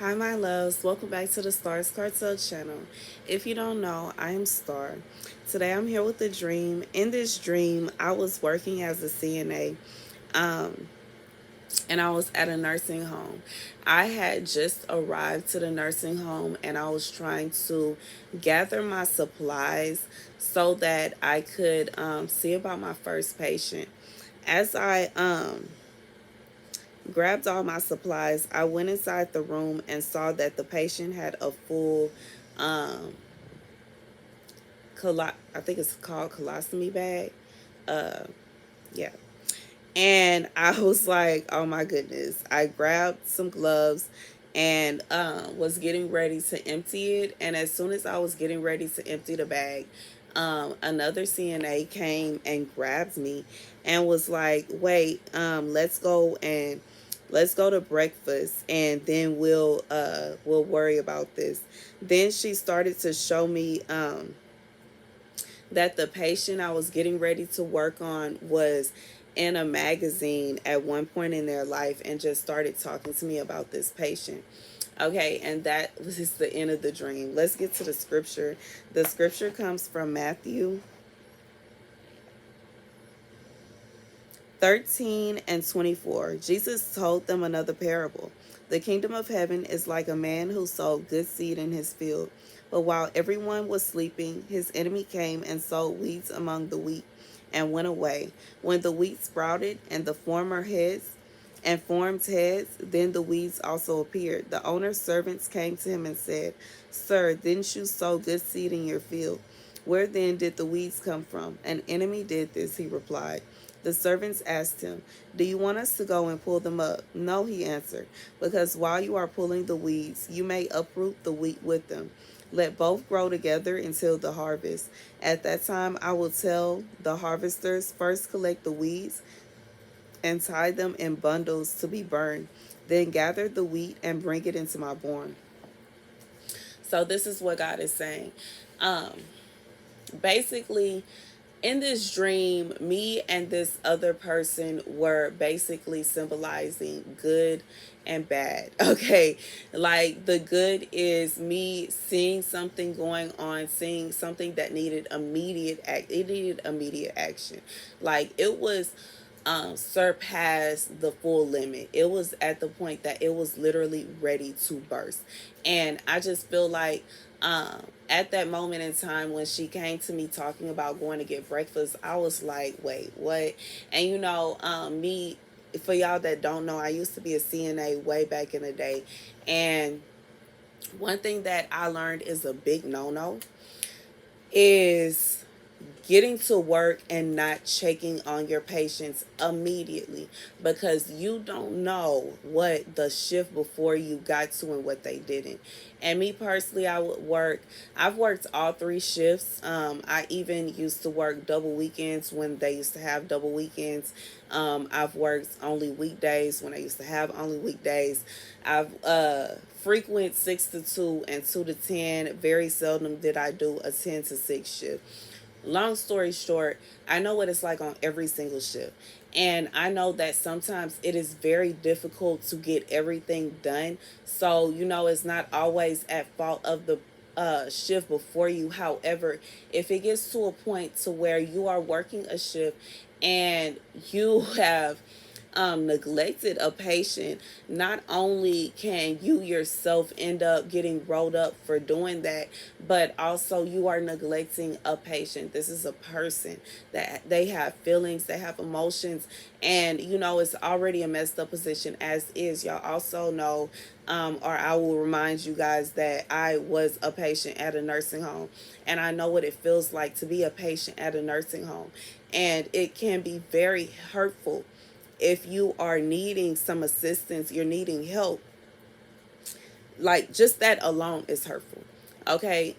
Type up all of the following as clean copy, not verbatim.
Hi, my loves. Welcome back to the Starscartel channel. If you don't know, I am Star. Today I'm here with a dream. In this dream, I was working as a CNA, um, and I was at a nursing home. I had just arrived to the nursing home and I was trying to gather my supplies so that I could see about my first patient. As I grabbed all my supplies, I went inside the room and saw that the patient had a full, um, I think it's called colostomy bag. Uh, yeah. And I was like, oh my goodness. I grabbed some gloves and was getting ready to empty it. And as soon as I was getting ready to empty the bag, another CNA came and grabbed me and was like, wait, let's go to breakfast and then we'll worry about this. Then she started to show me that the patient I was getting ready to work on was in a magazine at one point in their life and just started talking to me about this patient. Okay, and that was just the end of the dream. Let's get to the scripture. The scripture comes from Matthew 13 and 24. Jesus told them another parable. The kingdom of heaven is like a man who sowed good seed in his field. But while everyone was sleeping, his enemy came and sowed weeds among the wheat and went away. When the wheat sprouted and the former heads and formed heads, then the weeds also appeared. The owner's servants came to him and said, Sir, didn't you sow good seed in your field? Where then did the weeds come from? An enemy did this, he replied. The servants asked him, Do you want us to go and pull them up? No, he answered, because while you are pulling the weeds, you may uproot the wheat with them. Let both grow together until the harvest. At that time, I will tell the harvesters, first collect the weeds and tie them in bundles to be burned. Then gather the wheat and bring it into my barn. So this is what God is saying. Um, Basically, in this dream, me and this other person were basically symbolizing good and bad. Okay. Like the good is me seeing something going on, seeing something that needed it needed immediate action. Like it was surpassed the full limit. It was at the point that it was literally ready to burst. And I just feel like at that moment in time when she came to me talking about going to get breakfast, I was like, wait, what? And me, for y'all that don't know, I used to be a CNA way back in the day. And one thing that I learned is a big no-no is getting to work and not checking on your patients immediately, because you don't know what the shift before you got to and what they didn't. And me personally, I've worked all three shifts. I even used to work double weekends when they used to have double weekends. I've worked only weekdays when I used to have only weekdays. I've frequent 6 to 2 and 2 to 10. Very seldom did I do a 10 to 6 shift. Long story short, I know what it's like on every single shift. And I know that sometimes it is very difficult to get everything done. So, it's not always at fault of the shift before you. However, if it gets to a point to where you are working a shift and you have neglected a patient, not only can you yourself end up getting rolled up for doing that, but also you are neglecting a patient. This is a person that they have feelings, they have emotions, and it's already a messed up position as is. Y'all also know, or I will remind you guys that I was a patient at a nursing home, and I know what it feels like to be a patient at a nursing home. And it can be very hurtful if you are needing some assistance, you're needing help. Like just that alone is hurtful. Okay.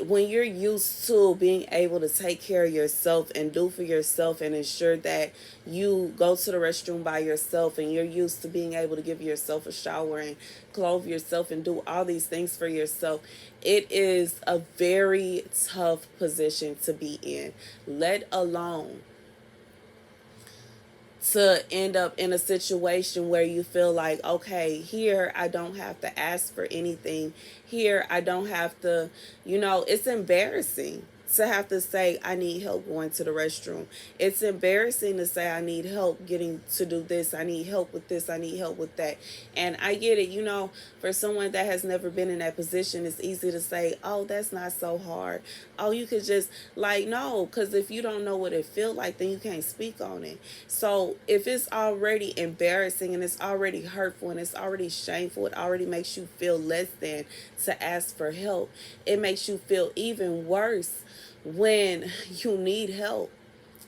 When you're used to being able to take care of yourself and do for yourself and ensure that you go to the restroom by yourself, and you're used to being able to give yourself a shower and clothe yourself and do all these things for yourself, it is a very tough position to be in, let alone to end up in a situation where you feel like, okay, here I don't have to ask for anything. Here I don't have to, it's embarrassing to have to say I need help going to the restroom. It's embarrassing to say I need help getting to do this. I need help with this. I need help with that. And I get it, for someone that has never been in that position, it's easy to say, oh, that's not so hard. Oh, you could just like, no, because if you don't know what it feels like, then you can't speak on it. So if it's already embarrassing and it's already hurtful and it's already shameful, it already makes you feel less than to ask for help. It makes you feel even worse when you need help.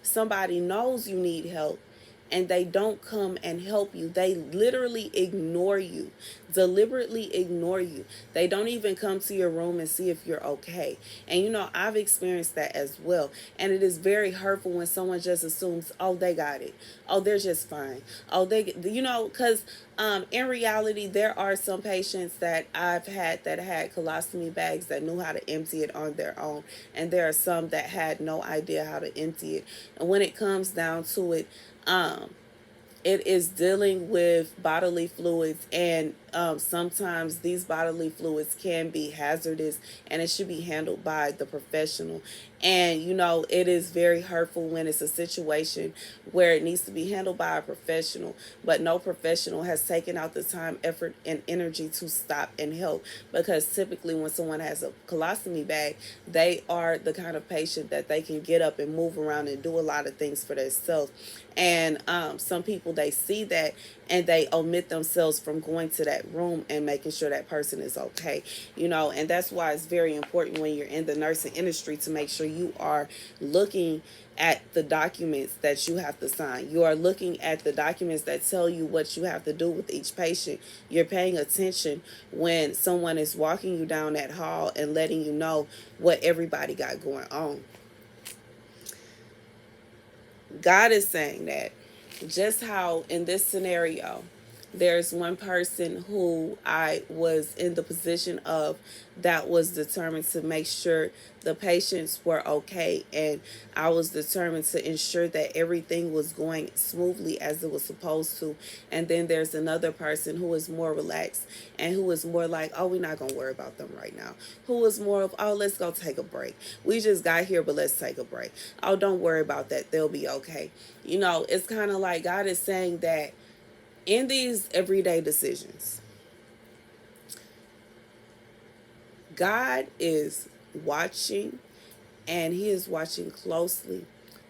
Somebody knows you need help and they don't come and help you. They literally ignore you, deliberately ignore you. They don't even come to your room and see if you're okay. And I've experienced that as well. And it is very hurtful when someone just assumes, oh, they got it. Oh, they're just fine. Oh, because in reality, there are some patients that I've had that had colostomy bags that knew how to empty it on their own. And there are some that had no idea how to empty it. And when it comes down to it, it is dealing with bodily fluids, and sometimes these bodily fluids can be hazardous, and it should be handled by the professional. And it is very hurtful when it's a situation where it needs to be handled by a professional, but no professional has taken out the time, effort, and energy to stop and help. Because typically, when someone has a colostomy bag, they are the kind of patient that they can get up and move around and do a lot of things for themselves. And some people, they see that and they omit themselves from going to that room and making sure that person is okay. And that's why it's very important when you're in the nursing industry to make sure you are looking at the documents that you have to sign. You are looking at the documents that tell you what you have to do with each patient. You're paying attention when someone is walking you down that hall and letting you know what everybody got going on. God is saying that just how in this scenario, there's one person who I was in the position of that was determined to make sure the patients were okay, and I was determined to ensure that everything was going smoothly as it was supposed to. And then there's another person who is more relaxed and who is more like, oh, we're not going to worry about them right now. Who is more of, oh, let's go take a break. We just got here, but let's take a break. Oh, don't worry about that. They'll be okay. It's kind of like God is saying that in these everyday decisions, God is watching, and He is watching closely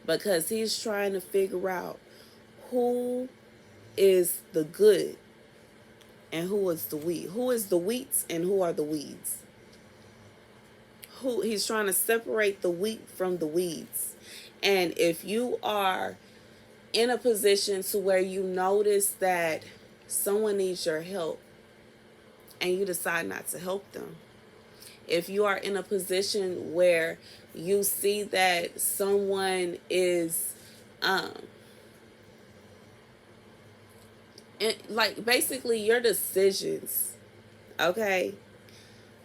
because He's trying to figure out who is the good and who is the weed. Who is the wheats and who are the weeds? He's trying to separate the wheat from the weeds. And if you are in a position to where you notice that someone needs your help and you decide not to help them, if you are in a position where you see that someone is like basically your decisions, okay,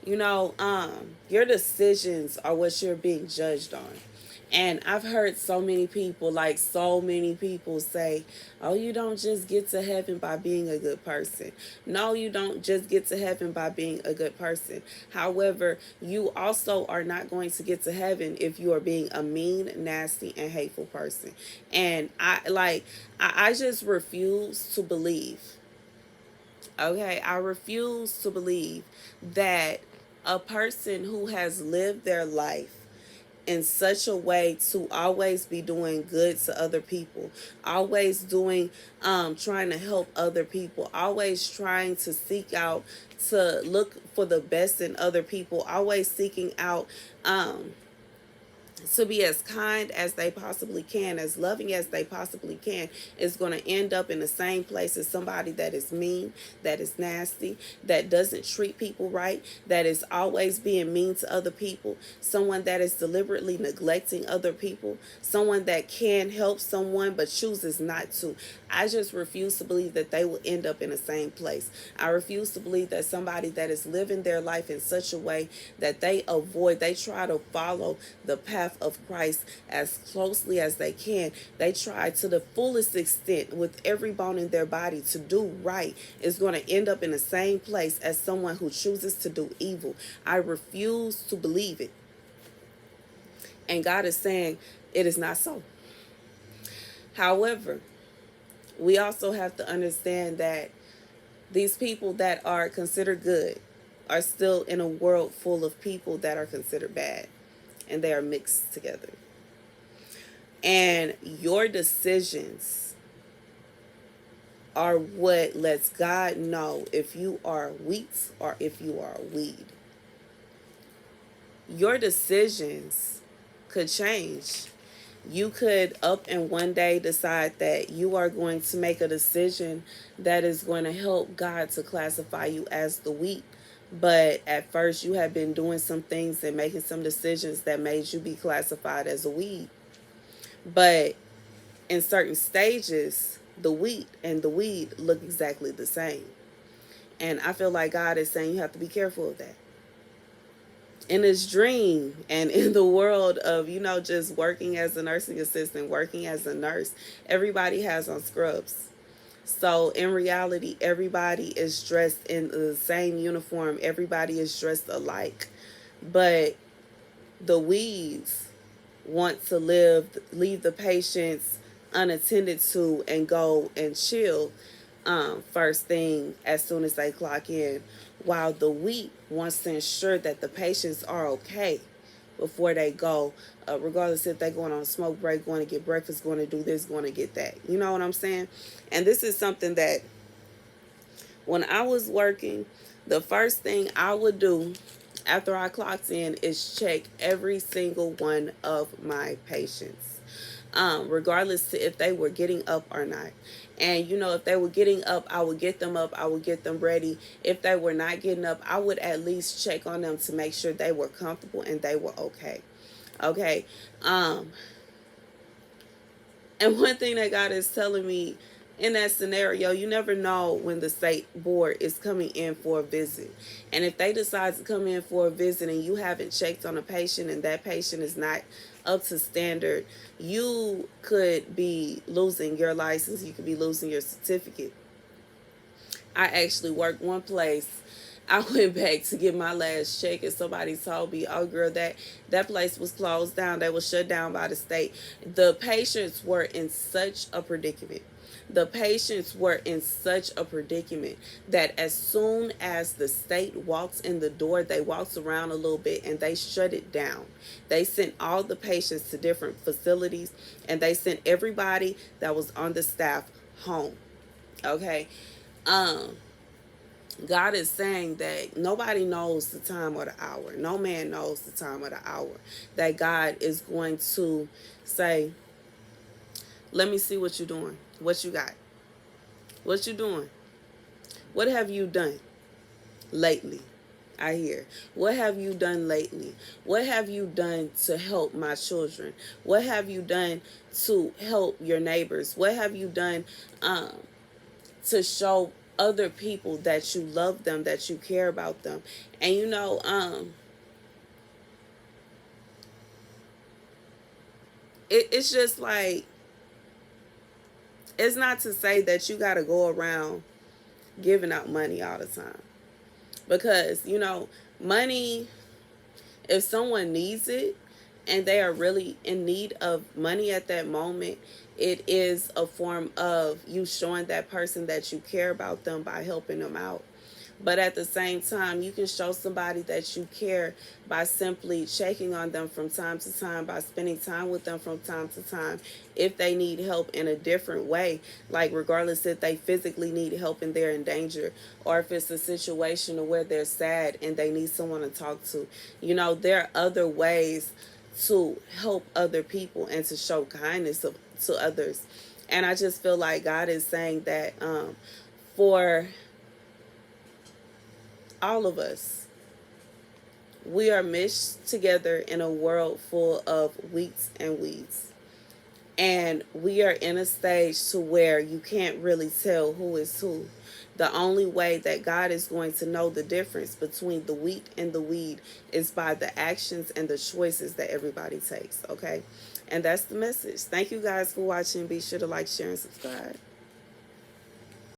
your decisions are what you're being judged on. And I've heard so many people say, oh, you don't just get to heaven by being a good person. No, you don't just get to heaven by being a good person. However, you also are not going to get to heaven if you are being a mean, nasty, and hateful person. And I just refuse to believe. Okay, I refuse to believe that a person who has lived their life in such a way to always be doing good to other people, always doing trying to help other people, always trying to seek out to look for the best in other people, always seeking out to be as kind as they possibly can, as loving as they possibly can, is going to end up in the same place as somebody that is mean, that is nasty, that doesn't treat people right, that is always being mean to other people, someone that is deliberately neglecting other people, someone that can help someone but chooses not to. I just refuse to believe that they will end up in the same place. I refuse to believe that somebody that is living their life in such a way that they try to follow the path path of Christ as closely as they can. They try to the fullest extent with every bone in their body to do right is going to end up in the same place as someone who chooses to do evil. I refuse to believe it. And God is saying it is not so. However, we also have to understand that these people that are considered good are still in a world full of people that are considered bad, and they are mixed together. And your decisions are what lets God know if you are wheat or if you are weed. Your decisions could change. You could up and one day decide that you are going to make a decision that is going to help God to classify you as the wheat. But at first you have been doing some things and making some decisions that made you be classified as a weed. But in certain stages, the wheat and the weed look exactly the same. And I feel like God is saying you have to be careful of that. In this dream and in the world of, just working as a nursing assistant, working as a nurse, everybody has on scrubs. So in reality, everybody is dressed in the same uniform. Everybody is dressed alike. But the weeds want to leave the patients unattended to and go and chill first thing as soon as they clock in, while the wheat wants to ensure that the patients are okay before they go, regardless if they're going on a smoke break, going to get breakfast, going to do this, going to get that. You know what I'm saying? And this is something that when I was working, the first thing I would do after I clocked in is check every single one of my patients, regardless to if they were getting up or not. And if they were getting up, I would get them up, I would get them ready. If they were not getting up, I would at least check on them to make sure they were comfortable and they were okay. Okay. And one thing that God is telling me in that scenario, you never know when the state board is coming in for a visit. And if they decide to come in for a visit and you haven't checked on a patient and that patient is not up to standard, you could be losing your license. You could be losing your certificate. I actually worked one place. I went back to get my last check and somebody told me, oh girl, that place was closed down. They was shut down by the state. The patients were in such a predicament. The patients were in such a predicament that as soon as the state walks in the door, they walked around a little bit and they shut it down. They sent all the patients to different facilities and they sent everybody that was on the staff home. Okay. God is saying that nobody knows the time or the hour. No man knows the time or the hour that God is going to say, let me see what you're doing. What you got? What you doing? What have you done lately? I hear. What have you done lately? What have you done to help my children? What have you done to help your neighbors? What have you done to show other people that you love them, that you care about them? And it's just like, it's not to say that you got to go around giving out money all the time, because money, if someone needs it and they are really in need of money at that moment, it is a form of you showing that person that you care about them by helping them out. But at the same time, you can show somebody that you care by simply checking on them from time to time, by spending time with them from time to time if they need help in a different way, like regardless if they physically need help and they're in danger, or if it's a situation where they're sad and they need someone to talk to. There are other ways to help other people and to show kindness to others. And I just feel like God is saying that for all of us, we are meshed together in a world full of wheats and weeds. And we are in a stage to where you can't really tell who is who. The only way that God is going to know the difference between the wheat and the weed is by the actions and the choices that everybody takes, okay? And that's the message. Thank you guys for watching. Be sure to like, share, and subscribe.